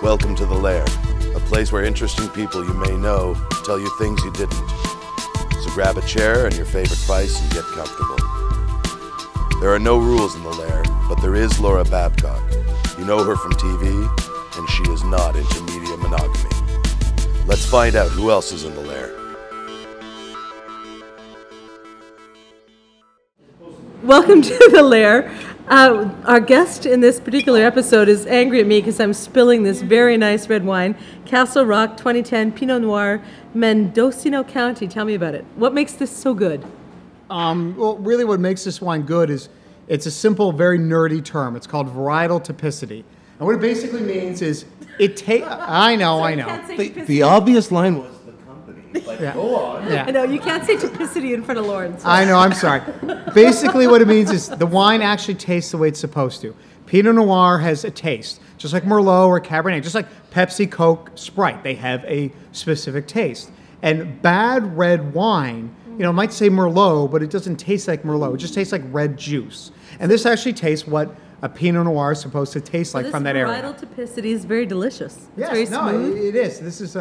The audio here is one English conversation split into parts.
Welcome to the Lair, a place where interesting people you may know tell you things you didn't. So grab a chair and your favorite vice and get comfortable. There are no rules in the Lair, but there is Laura Babcock. You know her from TV, and she is not into media monogamy. Let's find out who else is in the Lair. Welcome to the Lair. Our guest in this particular episode is angry at me because I'm spilling this very nice red wine, Castle Rock 2010 Pinot Noir, Mendocino County. Tell me about it. What makes this so good? Well, really what makes this wine good is it's a simple, very nerdy term. It's called varietal typicity. And what it basically means is it takes... I know. The obvious line was the company. Like, Yeah. go on. Yeah. I know, you can't say typicity in front of Lauren. So. I know, I'm sorry. Basically what it means is the wine actually tastes the way it's supposed to. Pinot Noir has a taste, just like Merlot or Cabernet, just like Pepsi, Coke, Sprite. They have a specific taste. And bad red wine, you know, it might say Merlot, but it doesn't taste like Merlot. It just tastes like red juice. And this actually tastes what a Pinot Noir is supposed to taste like from that area. This varietal typicity is very delicious. Yes, it's very smooth. it is. This is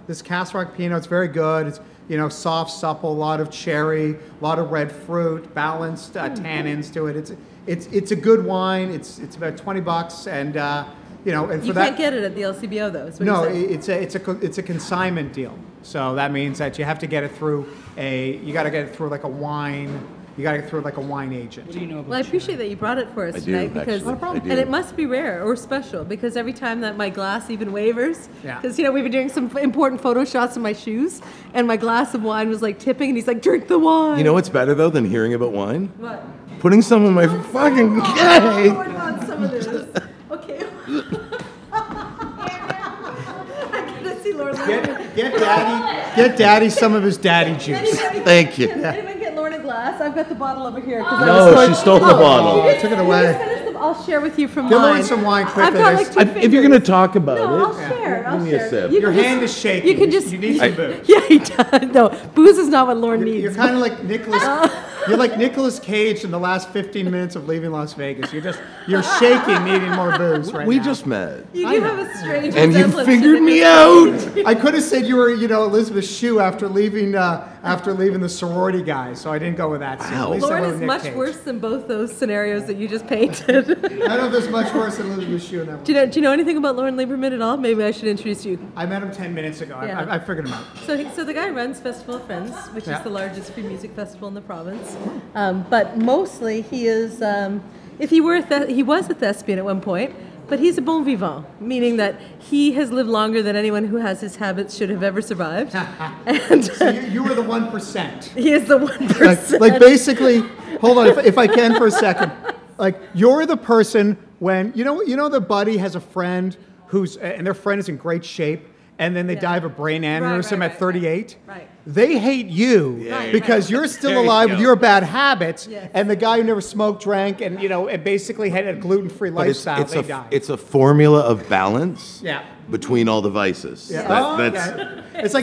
this Castle Rock Pinot. It's very good. It's, you know, soft, supple, a lot of cherry, a lot of red fruit, balanced tannins to it. It's a good wine. It's about $20, and you know, and for You that can't get it at the LCBO though. Is what no, you're saying. it's a consignment deal. So that means that you have to get it through you got to get it through like a wine. You got to get through like a wine agent. What do you know about Well, I appreciate that you brought it for us I do, tonight because, actually. Not a problem. I and do. it must be rare or special because every time that my glass even wavers, Yeah. because you know we've been doing some important photo shots of my shoes, and my glass of wine was like tipping, and he's like, "Drink the wine." You know what's better, though, than hearing about wine? What? Putting some in my fucking... Oh, I want some of this. Okay. I gotta see Lauren. Get daddy some of his daddy juice. Thank you. Can anyone get Lauren a glass? I've got the bottle over here. 'Cause I No, was she stole the bottle. I took it away. I'll share with you from Give mine. Lauren some wine quickly. I've got like two If you're going to fingers. talk about No, it... I'll share it. I'll Give me a share sip. it. You Your can hand just- is shaking. You can just. You need some booze. Yeah, he does. No, booze is not what Lauren needs. You're kind of like Nicholas. You're like Nicolas Cage in the last 15 minutes of leaving Las Vegas. You're shaking, needing more booze right We now. just met. You I do know. have a strange And you resemblance to figured me Nicolas out! Cage. I could have said you were, you know, Elizabeth Shue after leaving the sorority guys, so I didn't go with that. scene. Wow. At least I Lauren went is with Nick much Cage. worse than both those scenarios that you just painted. I don't know if there's much worse than Elizabeth Shue in that one. Do you know anything about Lauren Lieberman at all? Maybe I should introduce you. I met him 10 minutes ago. Yeah. I figured him out. So the guy runs Festival of Friends, which Yeah. is the largest free music festival in the province. But mostly he is, if he were he was a thespian at one point, but he's a bon vivant, meaning that he has lived longer than anyone who has his habits should have ever survived. And So you were the 1%. he is the 1%. Like basically, hold on, if I can for a second. Like you're the person when you know the buddy has a friend and their friend is in great shape, and then they die of a brain aneurysm right, at 38. right. They hate you Right, because right. you're still There you alive go. with your bad habits, Yes. and the guy who never smoked, drank, and and basically had a gluten-free But lifestyle, they die. it's a formula of balance Yeah. between all the vices. Yeah. That's Okay. It's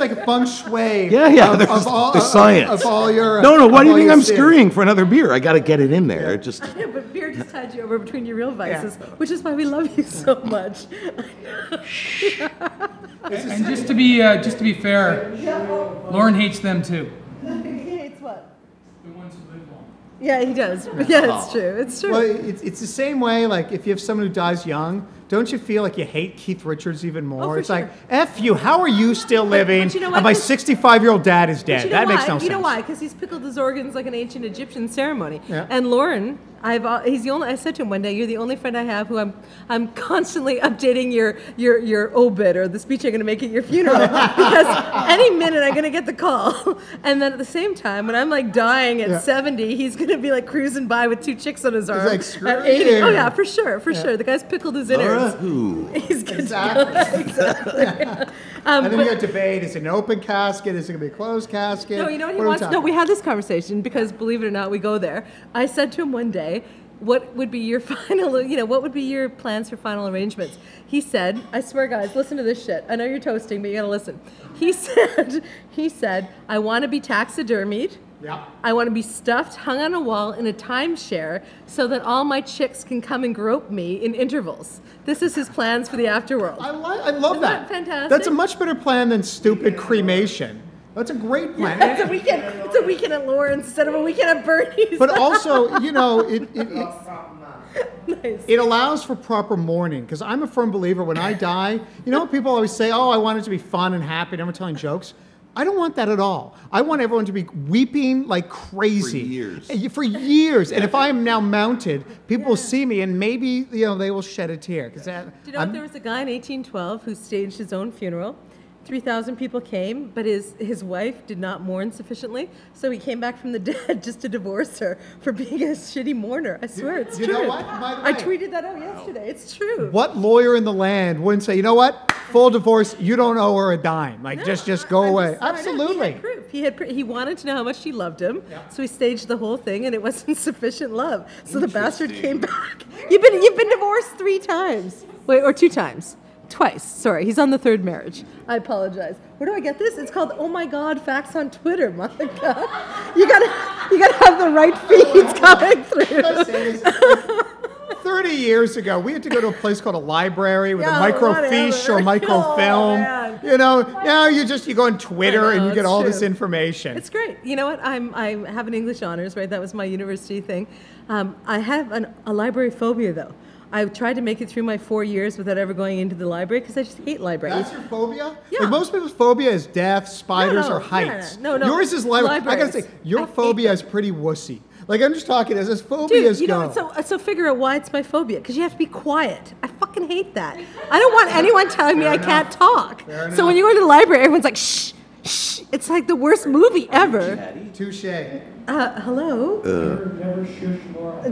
like a feng shui. Yeah, Of, there's of all, the science. Of all your. No, why of do you all think your I'm sins. scurrying for another beer? I got to get it in there. It just Yeah, but beer just tied you over between your real vices, which is why we love you so much. And just to be fair, Lauren hates them too. He hates what? The ones who live long. Yeah, he does. Yeah, it's true. It's true. Well, it's the same way. Like if you have someone who dies young, don't you feel like you hate Keith Richards even more? for It's sure. like F you. How are you still living? but you know what? And my 65-year-old dad is dead. But you know That why? makes no sense. You know why? Because he's pickled his organs like an ancient Egyptian ceremony. Yeah. And Lauren, he's the only. I said to him one day, "You're the only friend I have who I'm constantly updating your obit or the speech I'm going to make at your funeral because any minute I'm going to get the call." And then at the same time, when I'm like dying at 70, he's going to be like cruising by with two chicks on his arm. like, at screw 80. you. Oh yeah, for sure. The guy's pickled his Laura innards. who? He's good Exactly. exactly. And then you got debate: is it an open casket? Is it going to be a closed casket? No, you know what he are we wants? talking No, we had this conversation because, believe it or not, we go there. I said to him one day, what would be your final, what would be your plans for final arrangements? He said, I swear, guys, listen to this shit. I know you're toasting, but you gotta listen. He said, I want to be taxidermied Yeah. I want to be stuffed, hung on a wall in a timeshare so that all my chicks can come and grope me in intervals. This is his plans for the afterworld. I love Isn't that. that fantastic? That's a much better plan than stupid cremation. That's a great plan. It's a weekend at Laura instead of a weekend at Bernie's. But also, you know, Nice. it allows for proper mourning. Because I'm a firm believer when I die, you know, people always say, oh, I want it to be fun and happy, never telling jokes. I don't want that at all. I want everyone to be weeping like crazy. For years. For years. And if I am now mounted, people will see me and maybe, you know, they will shed a tear. Do you know there was a guy in 1812 who staged his own funeral? 3,000 people came, but his wife did not mourn sufficiently, so he came back from the dead just to divorce her for being a shitty mourner. I swear, it's true. You know what? By the way, I tweeted that out yesterday. It's true. What lawyer in the land wouldn't say, you know what? Full divorce, you don't owe her a dime. Like, just go away. Absolutely. He had proof. He wanted to know how much she loved him, so he staged the whole thing, and it wasn't sufficient love. So the bastard came back. You've been divorced 3 times. Wait, or 2 times. Twice. Sorry, he's on the 3rd marriage. I apologize. Where do I get this? It's called "Oh My God" facts on Twitter, Monica. You gotta have the right feeds coming through. 30 years ago, we had to go to a place called a library with a whatever. microfiche or microfilm. Man. You know, now you go on Twitter and you it's get all this true. information. It's great. You know what? I have an English honors, right? That was my university thing. I have a library phobia, though. I tried to make it through my 4 years without ever going into the library because I just hate libraries. That's your phobia? Yeah. Like most people's phobia is death, spiders, No, or heights. No. Yours is library. I gotta Libraries. say, your I hate phobia them. is pretty wussy. Like I'm just talking as phobias Dude, you know, go. so figure out why it's my phobia. Because you have to be quiet. I fucking hate that. I don't want anyone telling me I can't talk. Fair So when you go into the library, everyone's like, shh, shh. It's like the worst movie ever. Touche. Hello?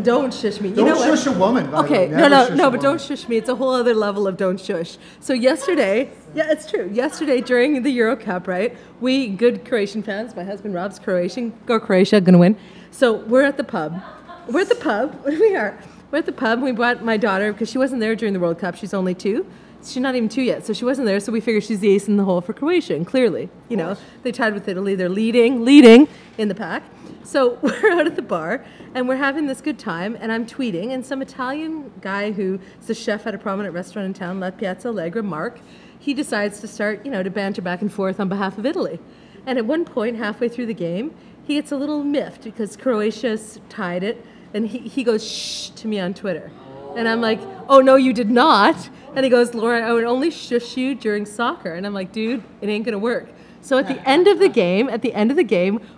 Don't shush me. You Don't know what? shush a woman. By Okay, the way. Never shush a but woman. don't shush me. It's a whole other level of don't shush. So yesterday, yeah, it's true. Yesterday during the Euro Cup, right? We good Croatian fans. My husband Rob's Croatian. Go Croatia, gonna win. So we're at the pub. We're at the pub. We are. We're at the pub. We brought my daughter because she wasn't there during the World Cup. She's only 2. She's not even 2 yet, so she wasn't there. So we figured she's the ace in the hole for Croatia. And clearly, you know, they tied with Italy. They're leading in the pack. So we're out at the bar, and we're having this good time, and I'm tweeting, and some Italian guy who is a chef at a prominent restaurant in town, La Piazza Allegra, Mark, he decides to start, you know, to banter back and forth on behalf of Italy. And at one point, halfway through the game, he gets a little miffed because Croatia's tied it, and he goes, shh, to me on Twitter. And I'm like, oh, no, you did not. And he goes, Laura, I would only shush you during soccer. And I'm like, dude, it ain't going to work. So at the end of the game,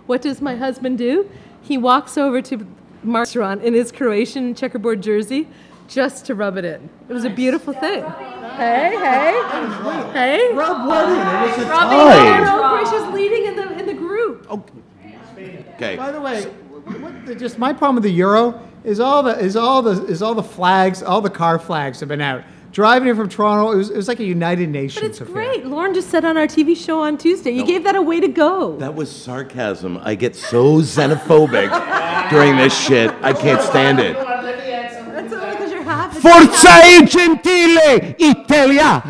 what does my husband do? He walks over to Mark's restaurant in his Croatian checkerboard jersey just to rub it in. It was a beautiful thing. Hey. Rob what in? It was a tie. No, Croatia's leading in the group. Okay. By the way, just my problem with the Euro is all the flags, all the car flags have been out. Driving here from Toronto, it was like a United Nations But it's affair. great. Lauren just said on our TV show on Tuesday, you gave that a way to go. That was sarcasm. I get so xenophobic during this shit. I can't stand it. That's only because you're half. Forza e gentile! Italia!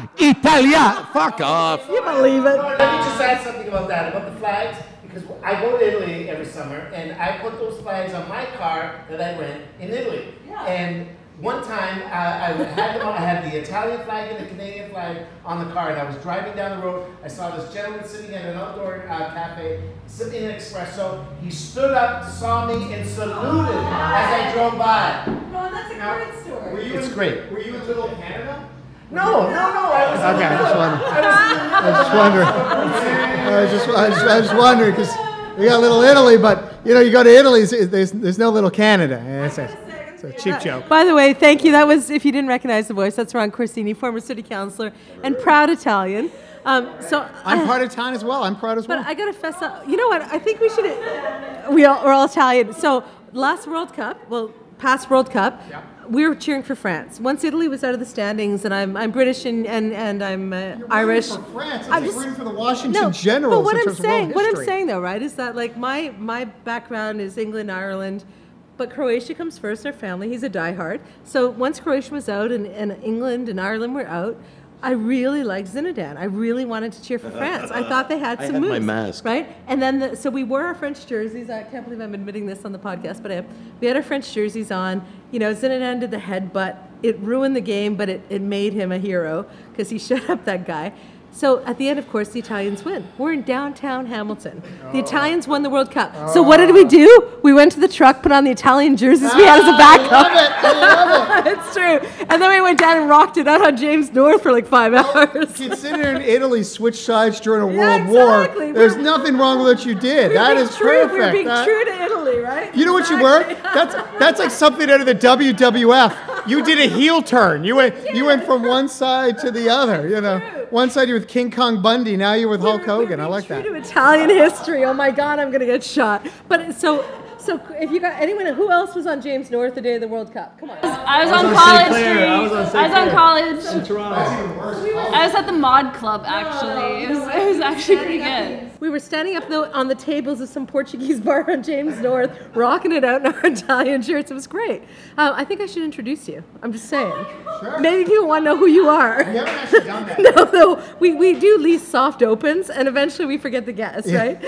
Fuck off. You believe it. Let me just add something about that, about the flags, because I go to Italy every summer, and I put those flags on my car that I rent in Italy. And one time, I had them on, I had the Italian flag and the Canadian flag on the car, and I was driving down the road. I saw this gentleman sitting at an outdoor cafe, sipping an espresso. He stood up, saw me, and saluted as I drove by. No, that's a great story. It's great. Were you in Little Canada? No. I was Okay, I was just wondering because we got Little Italy, but you know you go to Italy, there's no Little Canada. It's a cheap joke. By the way, thank you. That was, if you didn't recognize the voice, that's Ron Corsini, former city councillor and proud Italian. So I'm part of town as well. I'm proud as well. But I gotta fess up. You know what? I think we should. We're all Italian. So past World Cup, we were cheering for France. Once Italy was out of the standings, and I'm British and I'm Irish. Rooting for France. I'm I'm rooting for the Washington No, Generals. but what in I'm terms of world saying, what I'm history. saying though, right, is that like my background is England, Ireland. But Croatia comes first, our family. He's a diehard. So once Croatia was out and England and Ireland were out, I really liked Zinedine. I really wanted to cheer for France. I thought they had some I had moves. my mask. Right? And then, so we wore our French jerseys. I can't believe I'm admitting this on the podcast, but we had our French jerseys on. You know, Zinedine did the headbutt. It ruined the game, but it made him a hero because he shut up that guy. So at the end, of course, the Italians win. We're in downtown Hamilton. The Italians won the World Cup. So what did we do? We went to the truck, put on the Italian jerseys we had as a backup. I love it. It's true. And then we went down and rocked it out on James North for like 5 hours. Considering Italy switched sides during a Yeah, world war, exactly. there's nothing wrong with what you did. We're That being is true. perfect. We're being That- true to Italy, right? You know what you were? That's like something out of the WWF. You did a heel turn. You went from one side to the other. You know, True. one side you were with King Kong Bundy. Now you're with Hulk Hogan. I like that. True to Italian history. Oh my God, I'm gonna get shot. But so if you got anyone, who else was on James North the day of the World Cup? Come on. I was on on College St. Clair. Street. I was on St. I was on Clair. college. In Toronto. I was at the Mod Club actually. It was actually pretty good. We were standing up on the tables of some Portuguese bar on James North, rocking it out in our Italian shirts. It was great. I think I should introduce you. I'm just saying. Sure. Maybe people want to know who you are. You haven't actually done that. No, we do these soft opens, and eventually we forget the guests, right?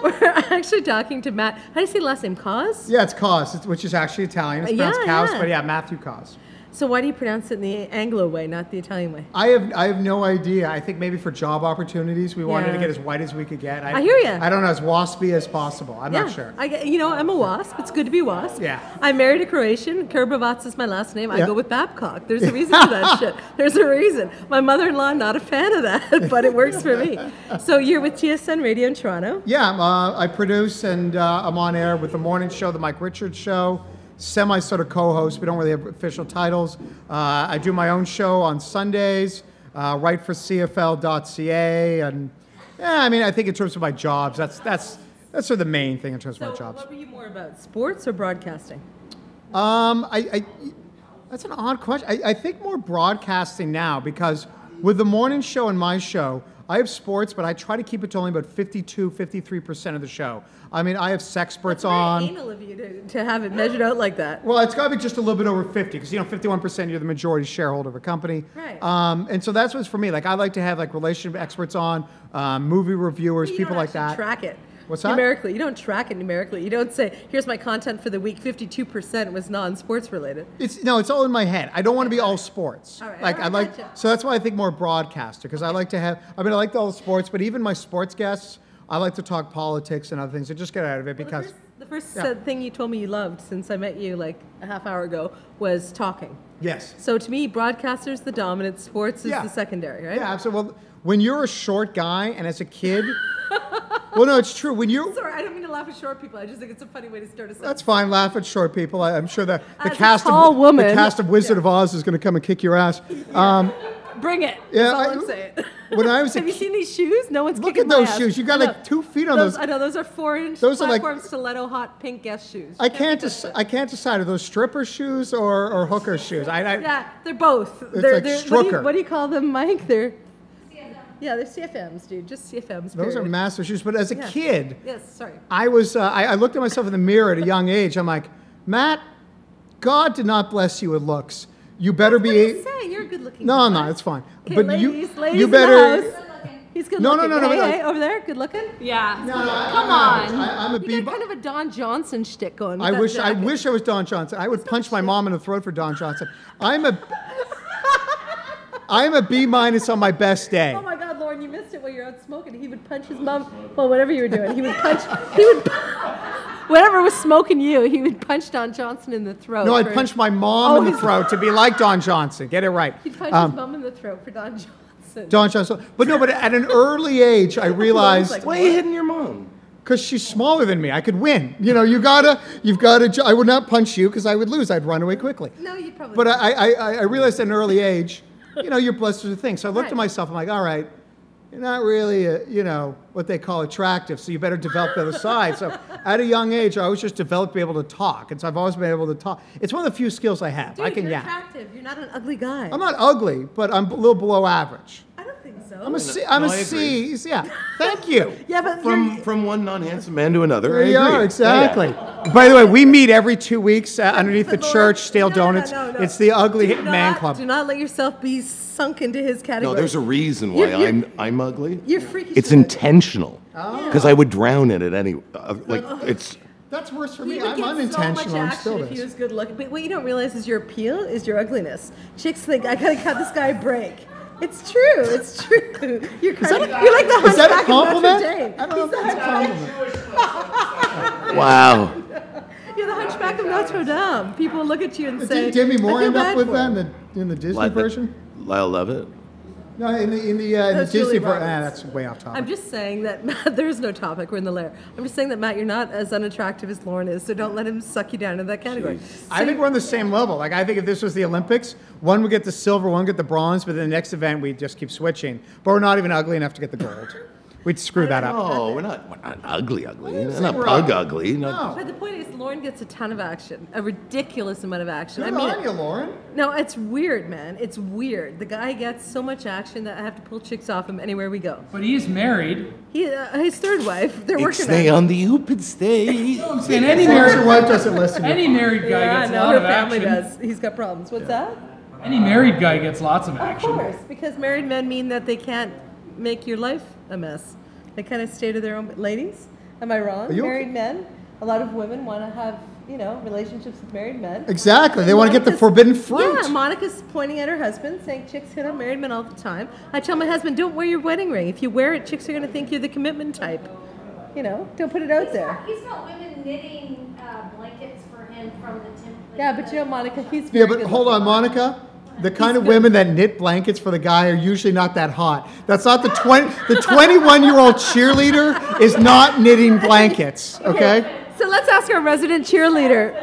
We're actually talking to Matt. How do you say the last name? Cauz? Yeah, it's Cauz, which is actually Italian. It's pronounced Yeah, Cauz, yeah. but yeah, Matthew Cauz. So why do you pronounce it in the Anglo way, not the Italian way? I have no idea. I think maybe for job opportunities, we wanted to Yeah. get as white as we could get. I hear ya. I don't know, as waspy as possible. I'm not sure. I'm a wasp. It's good to be a wasp. Yeah. I married a Croatian. Kerbovac is my last name. I Yeah. go with Babcock. There's a reason for that shit. There's a reason. My mother-in-law, not a fan of that, but it works for me. So you're with TSN Radio in Toronto. Yeah, I produce and I'm on air with the morning show, the Mike Richards Show, semi sort of co-host. We don't really have official titles. I do my own show on Sundays, write for CFL.ca, and yeah, I mean, I think in terms of my jobs, that's sort of the main thing in terms of So my jobs. what were you more about, sports or broadcasting? That's an odd question. I think more broadcasting now because with the morning show and my show, I have sports, but I try to keep it to only about 52, 53% of the show. I mean, I have sexperts on. Very anal of you to have it measured out like that. Well, it's got to be just a little bit over 50 because, 51% you're the majority shareholder of a company. Right. And so that's what's for me. Like, I like to have, like, relationship experts on, movie reviewers, You people don't like actually that. track it. What's that? Numerically. You don't track it numerically. You don't say, here's my content for the week, 52% was non-sports related. It's all in my head. I don't want to be all sports. All right, Like all I right, like, gotcha. so that's why I think more broadcaster because I like to have. I mean, I like all the sports, but even my sports guests, I like to talk politics and other things and just get out of it because. The first Yeah. thing you told me you loved since I met you like a half hour ago was talking. Yes. So to me, broadcaster's the dominant, sports is Yeah. the secondary, right? Yeah, absolutely. Well, when you're a short guy and as a kid, well, no, it's true. When you. Sorry, I don't mean to laugh at short people. I just think it's a funny way to start a sentence. That's fine. Laugh at short people. I'm sure that the As a cast tall of woman- the cast of Wizard of Oz is going to come and kick your ass. Bring it. Yeah, That's all I- I'm saying. when I was a Have you kid- seen these shoes? No one's Look kicking at those my ass. shoes. You got I like know. 2 feet on those. I know those are 4-inch Those are like- platform stiletto hot pink Guess shoes. I Can't can't. be touched. I can't decide. Are those stripper shoes or hooker shoes? Yeah, they're both. It's They're, like they're, Strucker. what do you call them, Mike? They're yeah, they're CFMs, dude. Just CFMs. Those are period. massive shoes. But as a Yeah. kid, Yes, sorry. I was. I looked at myself in the mirror at a young age. I'm like, Matt, God did not bless you with looks. You better What be. do you say? You're good looking. No, guy. no, it's fine. Okay, but ladies, you, ladies you in the better. house. He's good No, no, looking. no, no, Hey, but hey, over there, good looking. Yeah. No, Come on. I'm a You B. got kind of a Don Johnson shtick going. with I that wish. I jacket. wish I was Don Johnson. I would punch my mom in the throat for Don Johnson. I'm a B minus on my best day. Oh my God, Lauren, you missed it while you're out smoking. He would punch his mom. Well, whatever you were doing, he would punch. Whatever was smoking you, he would punch Don Johnson in the throat. No, I'd for- punch my mom Oh, in the his- throat to be like Don Johnson. Get it right. He'd punch his mom in the throat for Don Johnson. Don Johnson. But no, but at an early age, I realized like- Why are you hitting your mom? because she's smaller than me, I could win. You've got to. I would not punch you because I would lose. I'd run away quickly. No, you probably. But I realized at an early age, you're blessed with a thing. So I looked Right. at myself. I'm like, all right, you're not really, what they call attractive. So you better develop the other side. So at a young age, I always just developed to be able to talk, and so I've always been able to talk. It's one of the few skills I have. Dude, I can you're yap. attractive. You're not an ugly guy. I'm not ugly, but I'm a little below average. I don't think so. I'm a C. I'm No, a I C. Yeah. Thank you. Yeah, but From one non-handsome man to another. There I you agree. are, Yeah, exactly. yeah. By the way, we meet every 2 weeks underneath the But church, Lauren- Stale no, Donuts. no. It's the Ugly Do Man not- Club. Do not let yourself be sunk into his category. No, there's a reason why You're- I'm ugly. You're freaky. It's shit. intentional. Because I would drown in it anyway. It's. That's worse for He me. would I'm get unintentional. so I'm much still action if he this. was good looking. But what you don't realize is your appeal is your ugliness. Chicks think I gotta cut this guy a break. It's true. It's true. You're kind of, you're like the Is that a hunchback of compliment? Notre Dame. I don't know if that's a compliment. Wow. You're the hunchback of Notre Dame. People look at you and say, Did Demi Moore I feel end up bad with for that him. in the Disney Like version? Lyle Lovett. No, in the That's Disney Julie version. Roberts. That's way off topic. I'm just saying that, Matt, there is no topic. We're in the lair. I'm just saying that, Matt, you're not as unattractive as Lauren is, so don't let him suck you down into that category. I think we're on the same level. Like, I think if this was the Olympics, one would get the silver, one would get the bronze, but then the next event we just keep switching. But we're not even ugly enough to get the gold. We'd screw that up. No, we're not ugly. We're say not we're pug ugly. ugly. No. But the point is, Lauren gets a ton of action, a ridiculous amount of action. Good I mean, on you, Lauren. no, it's weird, man. It's weird. The guy gets so much action that I have to pull chicks off him anywhere we go. But he is married. His third wife, they're Ik working stay on on the open stage. I'm saying any As long as your married, wife doesn't listen. any married guy Yeah, gets a no, lot her of family action. does. He's got problems. What's that? Any married guy gets lots of Of action. course, because married men mean that they can't make your life a mess. They kind of stay to their own. Ladies, am I wrong? Are you Married okay? men. A lot of women want to have, relationships with married men. Exactly. They want to get the Monica's- forbidden fruit. Yeah, Monica's pointing at her husband, saying chicks hit on married men all the time. I tell my husband, don't wear your wedding ring. If you wear it, chicks are going to think you're the commitment type. Don't put it out there. He's got women knitting blankets for him from the template. Yeah, but Monica, he's Yeah, very but good hold on, looking. Monica. The kind of good. women that knit blankets for the guy are usually not that hot. That's not the 21-year-old cheerleader is not knitting blankets, okay? So let's ask our resident cheerleader,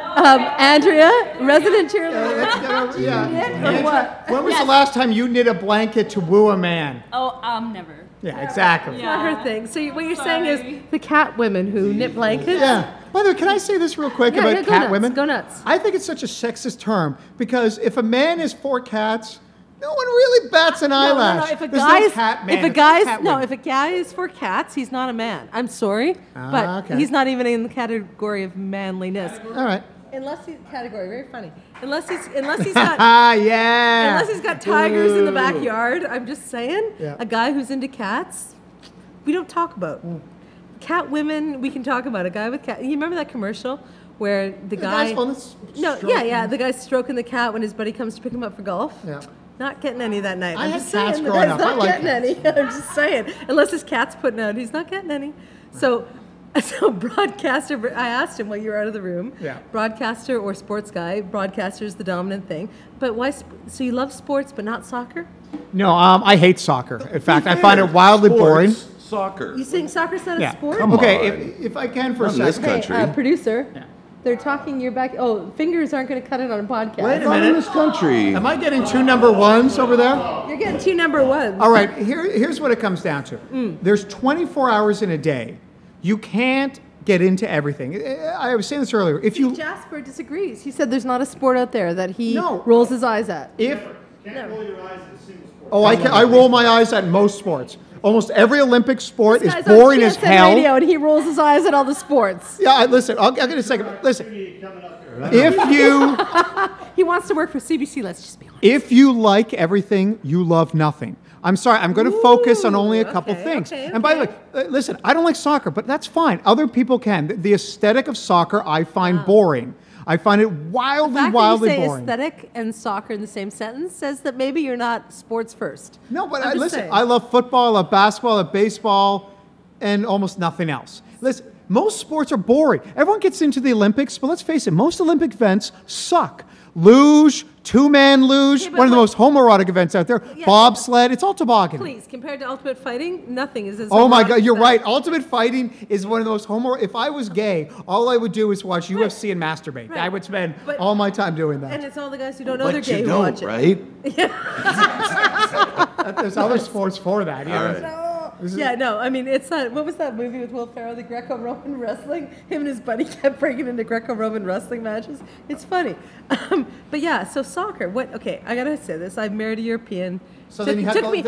Andrea, resident cheerleader. Yeah. Knit or what? When was the last time you knit a blanket to woo a man? Oh, never. Yeah, exactly. Not her thing. So what you're saying is the cat women who knit blankets. Yeah. By the way, can I say this real quick about go cat nuts, women? Go nuts. I think it's such a sexist term because if a man is for cats, no one really bats an eyelash. If a There's guy no is, cat man. if a it's guy's cat no, women. if a guy is for cats, he's not a man. I'm sorry, but okay. he's not even in the category of manliness. All right. Unless he's category, very funny. Unless he's got Ah, yeah. unless he's got tigers in the backyard. I'm just saying, Yeah. a guy who's into cats, we don't talk about. Cat women, we can talk about. A guy with cat. You remember that commercial where the guy? guy's on this No, stroking. yeah. The guy's stroking the cat when his buddy comes to pick him up for golf. Yeah. Not getting any that night. I I'm had just cats saying, the growing guy's up. I not like getting any. I'm just saying. Unless his cat's putting out, he's not getting any. So broadcaster, I asked him while you were out of the room. Yeah. Broadcaster or sports guy. Broadcaster is the dominant thing. But why? So you love sports, but not soccer? No, I hate soccer. In fact, I find it wildly boring. Sports, Soccer. You saying soccer's not Yeah. a sport? Come Okay, on. if I can for a Not in this second. country. Hey, producer. They're talking your back. Oh, fingers aren't going to cut it on a podcast. Wait a Not in minute. this country. Am I getting 2 number 1s over there? You're getting 2 number 1s. All right, here's what it comes down to. There's 24 hours in a day. You can't get into everything. I was saying this earlier. If you Jasper disagrees. He said there's not a sport out there that he No. rolls his eyes at. I roll my eyes at most sports. Almost every Olympic sport This is guy's on boring as TSN hell. Radio and he rolls his eyes at all the sports. Yeah, listen. I'll get a second. Listen, He wants to work for CBC. Let's just be honest. if you like everything, you love nothing. I'm sorry. I'm going to focus on only a couple okay, things. okay, And by the okay. way, listen. I don't like soccer, but that's fine. Other people can. The aesthetic of soccer, I find boring. I find it The wildly, fact that you wildly say boring. aesthetic and soccer in the same sentence says that maybe you're not sports first. No, but I'm just listen, saying. I love football, I love basketball, I love baseball, and almost nothing else. Listen, most sports are boring. Everyone gets into the Olympics, but let's face it, most Olympic events suck. Luge, 2-man luge, Okay, but one of the what- most homoerotic events out there. Yeah. Bobsled, it's all toboggan. Please, compared to Ultimate Fighting, nothing is as Oh my homoerotic God, as you're that. right. Ultimate Fighting is one of the most If I was gay, all I would do is watch UFC and masturbate. Right. I would spend But- all my time doing And that. it's all the guys who don't know they're But gay you who don't, watch it. right? There's other sports for that. You All know? right. Yeah, no, I mean, it's not, what was that movie with Will Ferrell, the Greco-Roman wrestling? Him and his buddy kept breaking into Greco-Roman wrestling matches. It's funny. But yeah, so soccer, okay, I gotta say this, I've married a European. So then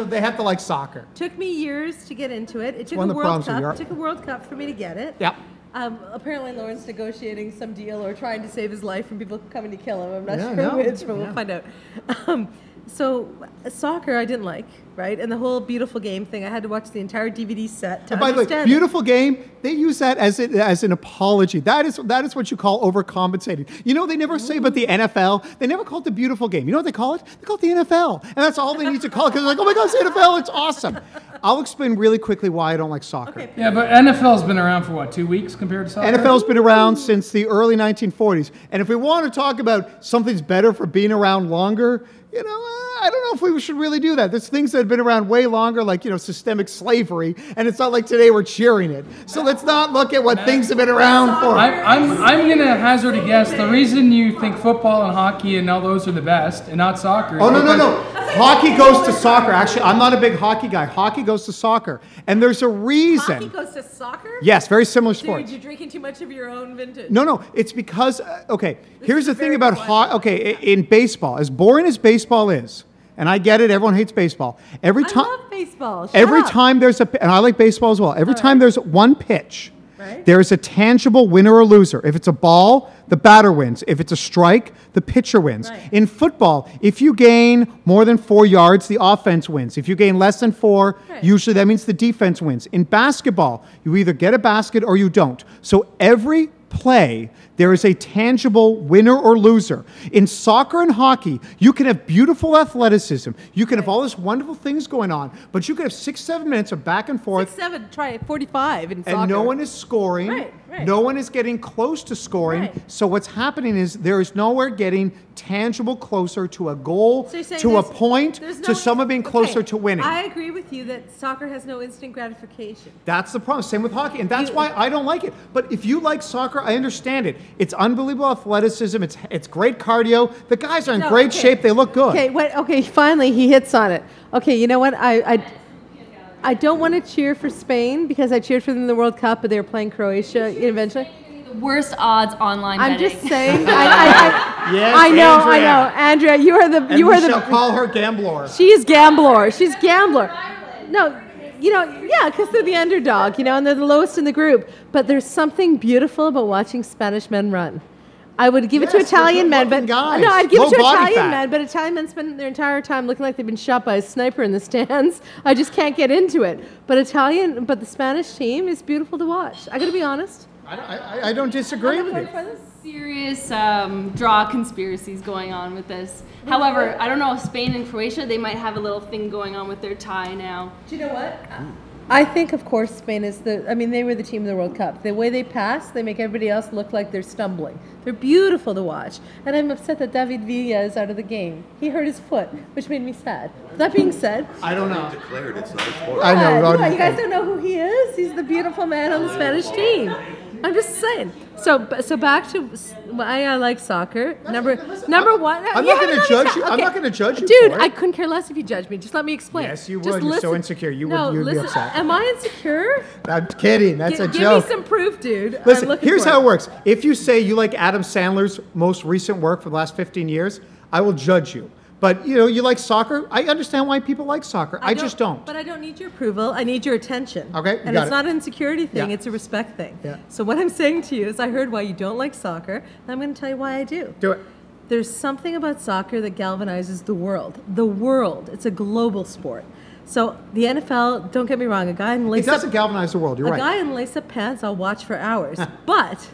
they have to like soccer. Took me years to get into it. It took One a of the World problems with Cup. Europe. It took a World Cup for me to get it. Yeah. Apparently Lauren's negotiating some deal or trying to save his life from people coming to kill him. I'm not Yeah, sure no. which, but we'll find out. So soccer I didn't like, right? And the whole beautiful game thing, I had to watch the entire DVD set to And by the way, understand it. beautiful game, they use that as an apology. That is what you call overcompensating. You know, they never say about the NFL, they never call it the beautiful game. You know what they call it? They call it the NFL. And that's all they need to call it because they're like, oh my God, it's the NFL, it's awesome. I'll explain really quickly why I don't like soccer. Okay. Yeah, but NFL's been around for what, 2 weeks compared to soccer? NFL's been around since the early 1940s. And if we want to talk about something's better for being around longer, you know, I don't know if we should really do that. There's things that have been around way longer, like, you know, systemic slavery, and it's not like today we're cheering it. So let's not look at what things have been around for. I'm going to hazard a guess. The reason you think football and hockey and all those are the best and not soccer. Oh, no. Hockey goes to soccer. Actually, I'm not a big hockey guy. Hockey goes to soccer. And there's a reason. Hockey goes to soccer? Yes, very similar Dude, sports. you're drinking too much of your own vintage. No, it's because, okay, here's is the thing very about quiet. okay, in baseball, as boring as baseball is, and I get it, everyone hates baseball. Every I time, love baseball. Shut every up. time there's and I like baseball as well. Every time there's one pitch, Right. there's a tangible winner or loser. If it's a ball, the batter wins. If it's a strike, the pitcher wins. Right. In football, if you gain more than 4 yards, the offense wins. If you gain less than 4, Right. usually that means the defense wins. In basketball, you either get a basket or you don't. So every play, there is a tangible winner or loser. In soccer and hockey, you can have beautiful athleticism. You can have all these wonderful things going on, but you can have 6-7 minutes of back and forth, 6-7, try 45 in soccer. and no one is scoring. Right. No one is getting close to scoring. Right. So what's happening is there is nowhere getting tangible closer to a goal, So you're saying to a there's- point, there's to no- someone being closer okay, to winning. I agree with you that soccer has no instant gratification. That's the problem. Same with hockey. And that's why I don't like it. But if you like soccer, I understand it. It's unbelievable athleticism. It's great cardio. The guys are in No, great okay. shape. They look good. Okay, finally he hits on it. Okay, you know what? I don't want to cheer for Spain because I cheered for them in the World Cup, but they were playing Croatia eventually. The worst odds online I'm betting. just saying. Yes, I know. Andrea. Andrea, you are And you we are shall the. call her Gambler. She's gambler. She's gambler. No, you know, yeah, because they're the underdog, you know, and they're the lowest in the group. But there's something beautiful about watching Spanish men run. I would give it to Yes, they're Italian men, but good-looking guys. no, I'd give Low it to body Italian fat. men, but Italian men spend their entire time looking like they've been shot by a sniper in the stands. I just can't get into it. But the Spanish team is beautiful to watch. I got to be honest. I don't disagree with you. Serious draw conspiracies going on with this. However, I don't know if Spain and Croatia, they might have a little thing going on with their tie now. Do you know what? I think, of course, Spain is they were the team in the World Cup. The way they pass, they make everybody else look like they're stumbling. They're beautiful to watch. And I'm upset that David Villa is out of the game. He hurt his foot, which made me sad. That being said, I don't know. Declared it's not a sport. I know, what? Rodney. You guys don't know who he is? He's the beautiful man on the Spanish team. I'm just saying. So back to why I like soccer. Number one. I'm You not going haven't to judge you. understand- I'm not going to judge you Dude, for it. I couldn't care less if you judge me. Just let me explain. Yes, you Just would. You're so listen. insecure. You'd be listen. upset. Am I insecure? I'm kidding. That's a Give joke. me some proof, dude. I'm Listen, looking here's for how it works. If you say you like Adam Sandler's most recent work for the last 15 years, I will judge you. But, you know, you like soccer. I understand why people like soccer. I just don't. But I don't need your approval. I need your attention. Okay, you And got it's it. not an insecurity thing. Yeah. It's a respect thing. Yeah. So what I'm saying to you is I heard why you don't like soccer, and I'm going to tell you why I do. Do it. There's something about soccer that galvanizes the world. The world. It's a global sport. So the NFL, don't get me wrong, a guy in It lace-up doesn't galvanize the world. You're a right. guy in lace-up pants I'll watch for hours. But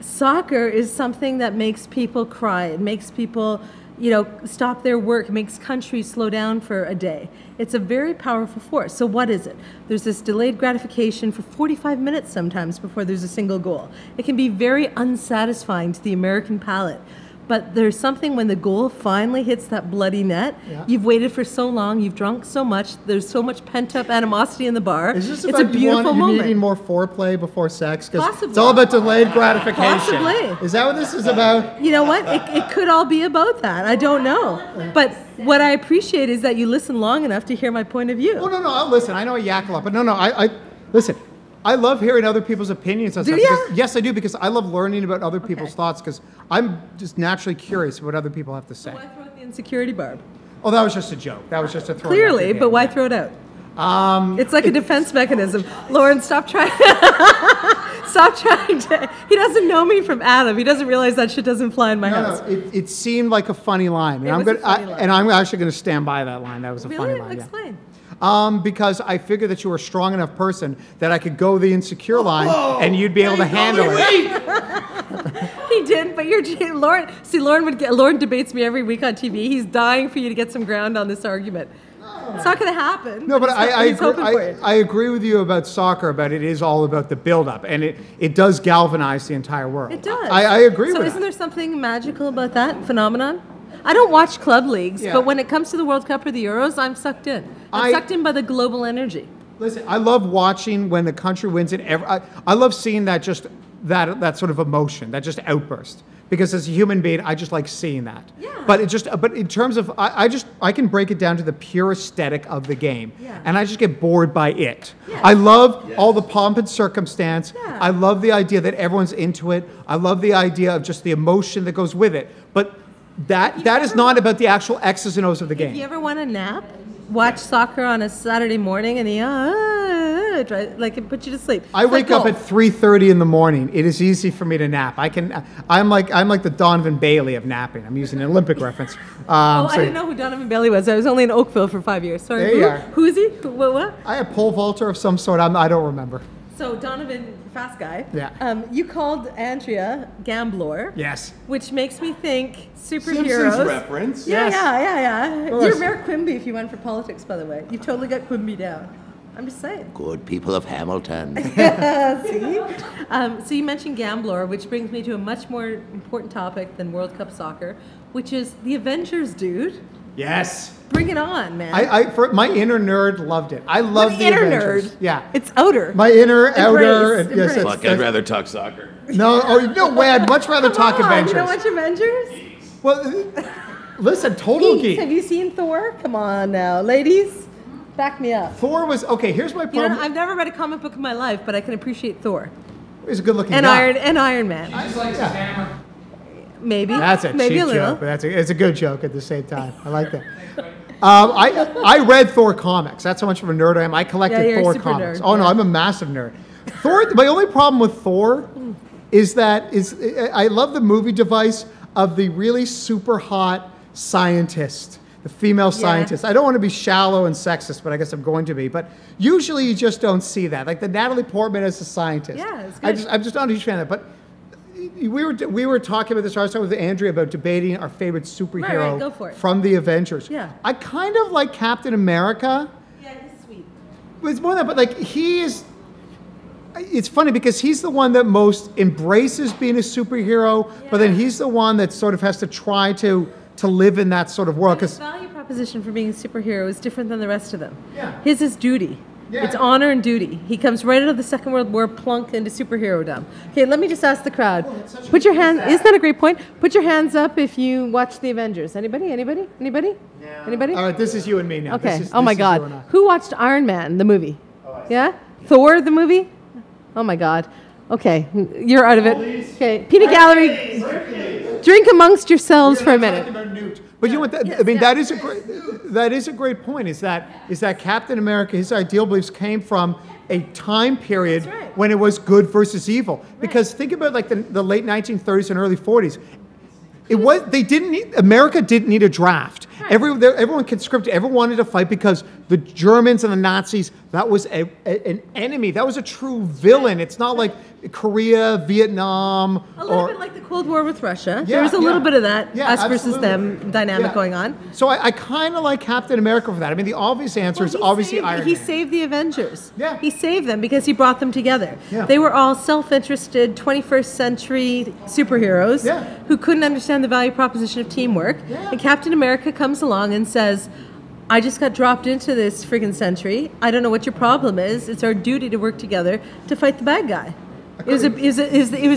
soccer is something that makes people cry. It makes people, you know, stop their work. It makes countries slow down for a day. It's a very powerful force. So what is it? There's this delayed gratification for 45 minutes sometimes before there's a single goal. It can be very unsatisfying to the American palate. But there's something when the goal finally hits that bloody net. Yeah. You've waited for so long. You've drunk so much. There's so much pent-up animosity in the bar. Is this it's about a beautiful you moment. needing more foreplay before sex? 'Cause Possibly. it's all about delayed gratification. Possibly. Is that what this is about? You know what? It could all be about that. I don't know. But what I appreciate is that you listen long enough to hear my point of view. Oh, no, I'll listen. I know I yak a lot, but no, I listen. I love hearing other people's opinions on Do stuff. ya? Because, yes, I do, because I love learning about other people's thoughts, because I'm just naturally curious what other people have to say. Why throw out the insecurity barb? Oh, that was just a joke. That was just a throw. Clearly, but why throw it out? It's like a defense mechanism. Lauren, stop trying. Stop trying to. He doesn't know me from Adam. He doesn't realize that shit doesn't fly in my house. No, it seemed like a funny line. And It was a funny line. And I'm actually going to stand by that line. That was a funny Really? line. Yeah. Explain. Because I figured that you were a strong enough person that I could go the insecure line and you'd be able to handle it. He did, but Lauren. See, Lauren debates me every week on TV. He's dying for you to get some ground on this argument. It's not going to happen. No, but he's hoping for you. I agree with you about soccer, but it is all about the build-up, and it does galvanize the entire world. It does. I agree with So that. isn't there something magical about that phenomenon? I don't watch club leagues, Yeah. but when it comes to the World Cup or the Euros, I'm sucked in. I'm sucked in by the global energy. Listen, I love watching when the country wins it. I love seeing that that sort of emotion, that just outburst. Because as a human being, I just like seeing that. Yeah. But in terms of, I can break it down to the pure aesthetic of the game, Yeah. and I just get bored by it. Yes. I love all the pomp and circumstance. Yeah. I love the idea that everyone's into it. I love the idea of just the emotion that goes with it. But that is not about the actual X's and O's of the game. If you ever want to nap, watch soccer on a Saturday morning, and it puts you to sleep. I wake up at 3:30 in the morning. It is easy for me to nap. I'm like the Donovan Bailey of napping. I'm using an Olympic reference. I didn't know who Donovan Bailey was. I was only in Oakville for 5 years. Sorry. There you are. Who is he? What? I have pole vaulter of some sort. I don't remember. So Donovan, fast guy. Yeah. You called Andrea Gambler. Yes. Which makes me think superheroes. Simpsons reference. Yeah, Yes. yeah. course. You're Mayor Quimby if you went for politics, by the way. You've totally got Quimby down. I'm just saying. Good people of Hamilton. See? So you mentioned Gambler, which brings me to a much more important topic than World Cup soccer, which is the Avengers, dude. Yes. Bring it on, man. My inner nerd loved it. I love the inner Avengers. nerd. Yeah. It's outer. My inner, outer. Embrace, Yes, embrace. Fuck, I'd rather talk soccer. no way. I'd much rather talk Come on, Avengers. You don't watch Avengers? Well, listen, total Geeks. Have geek. you seen Thor? Come on now, ladies. Back me up. Thor was okay. Here's my You problem. know, I've never read a comic book in my life, but I can appreciate Thor He's a good-looking and guy. Iron Man. He just likes his hammer. Maybe. That's a Maybe cheap a little. joke, but it's a good joke at the same time. I like that. I read Thor comics. That's how much of a nerd I am. I collected Yeah, you're a Thor super comics. nerd, Oh no, yeah. I'm a massive nerd. Thor. My only problem with Thor is that I love the movie device of the really super hot scientist, the female scientist. I don't want to be shallow and sexist, but I guess I'm going to be. But usually you just don't see that. Like the Natalie Portman as a scientist. Yeah, it's good. I'm just not a huge fan of that. But we were talking about this. I was talking with Andrea about debating our favorite superhero Right, go for it. from the Avengers. Yeah. I kind of like Captain America. Yeah, he's sweet. It's more than that, but like he is. It's funny because he's the one that most embraces being a superhero, but then he's the one that sort of has to try to live in that sort of world. His Because value proposition for being a superhero is different than the rest of them. Yeah. His is duty. Yeah. It's honor and duty. He comes right out of the Second World War, plunk into superhero-dom. Okay, let me just ask the crowd. Put your hand. Isn't that a great point? Put your hands up if you watch the Avengers. Anybody? Anybody? Anybody? No. Anybody? all right, this is you and me now. Okay. This is, Oh my this is you and God. I. Who watched Iron Man the movie? Yeah. Thor the movie? Oh my God. Okay, you're out of it. Okay, Peanut Gallery. Drink amongst yourselves for a minute. But you know what? Yes, I mean, yeah. that is a great point. Is that Captain America? His ideal beliefs came from a time period That's right. when it was good versus evil. Because think about like the late 1930s and early 40s. America didn't need a draft. Right. Everyone conscripted. Everyone wanted to fight because the Germans and the Nazis, that was an enemy. That was a true villain. It's not like Korea, Vietnam, A little bit like the Cold War with Russia. Yeah, There was a little bit of that us versus absolutely. them dynamic going on. So I kind of like Captain America for that. I mean, the obvious answer is obviously Iron Man. He saved the Avengers. Yeah. He saved them because he brought them together. Yeah. They were all self-interested 21st century superheroes who couldn't understand the value proposition of teamwork. Yeah. And Captain America comes along and says, I just got dropped into this friggin' century. I don't know what your problem is. It's our duty to work together to fight the bad guy. It was